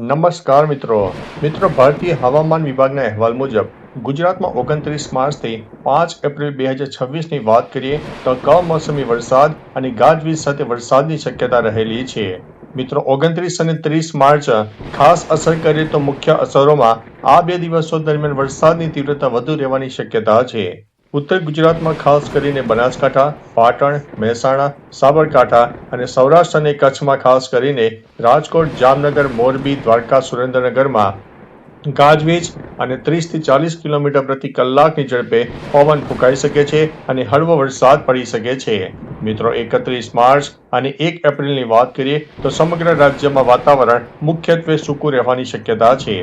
નમસ્કાર મિત્રો ભારતીય હવામાન વિભાગના અહેવાલ મુજબ ગુજરાતમાં 29 માર્ચથી 5 એપ્રિલ 2026ની વાત કરીએ તો કમોસમી વરસાદ અને ગાજવીજ સાથે વરસાદની શક્યતા રહેલી છે। મિત્રો 29 અને 30 માર્ચ ખાસ અસર કરીએ તો મુખ્ય અસરોમાં આ બે દિવસો દરમિયાન વરસાદની તીવ્રતા વધુ રહેવાની શક્યતા છે। ઉત્તર ગુજરાતમાં ખાસ કરીને બનાસકાંઠા, પાટણ, મહેસાણા, સાબરકાંઠા અને સૌરાષ્ટ્ર અને કચ્છમાં ખાસ કરીને રાજકોટ, જામનગર, મોરબી, દ્વારકા, સુરેન્દ્રનગરમાં ગાજવીજ અને 30 થી 40 કિલોમીટર પ્રતિ કલાકની ઝડપે પવન ફૂંકાઈ શકે છે અને હળવો વરસાદ પડી શકે છે। મિત્રો 31 માર્ચ અને 1 એપ્રિલની વાત કરીએ તો સમગ્ર રાજ્યમાં વાતાવરણ મુખ્યત્વે સૂકું રહેવાની શક્યતા છે।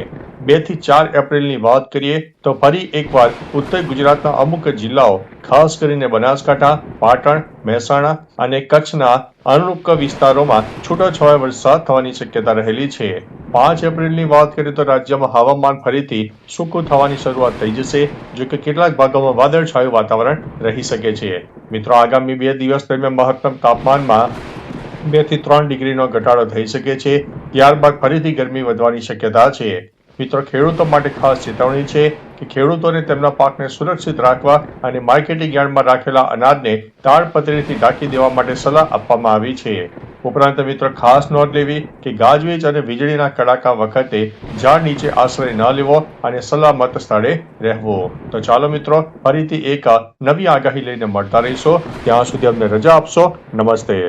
2 થી 4 એપ્રિલની વાત કરીએ તો ફરી એકવાર ઉત્તર ગુજરાતના અમુક જિલ્લાઓ ખાસ કરીને બનાસકાંઠા, પાટણ, મહેસાણા અને કચ્છના અમુક વિસ્તારોમાં છૂટોછવાયો વરસાદ થવાની શક્યતા રહેલી છે। 5 એપ્રિલની વાત કરીએ તો રાજ્યમાં હવામાન ફરીથી સૂકું થવાની શરૂઆત થઈ જશે, જો કે કેટલાક ભાગોમાં વાદળછાયું વાતાવરણ રહી શકે છે। મિત્રો આગામી 2 દિવસ દરમિયાન મહત્તમ તાપમાનમાં 2 થી 3 ડિગ્રીનો ઘટાડો થઈ શકે છે, ત્યારબાદ ફરીથી ગરમી વધવાની શક્યતા છે। મિત્રો ખેડૂતો માટે ખાસ ચેતવણી છે કે ખેડૂતોને તેમના પાકને સુરક્ષિત રાખવા અને માર્કેટિંગ યાર્ડમાં રાખેલા અનાજને તાડપત્રીથી ઢાંકી દેવા માટે સલાહ આપવામાં આવી છે। ઉપરાંત મિત્રો ખાસ નોંધ લેવી કે ગાજવીજ અને વીજળીના કડાકા વખતે ઝાડ નીચે આશ્રય ન લેવો અને સલામત સ્થળે રહેવું। તો ચાલો મિત્રો ફરીથી એક નવી આગાહી લઈને મળતા રહીશો, ત્યાં સુધી અમને રજા આપશો। નમસ્તે।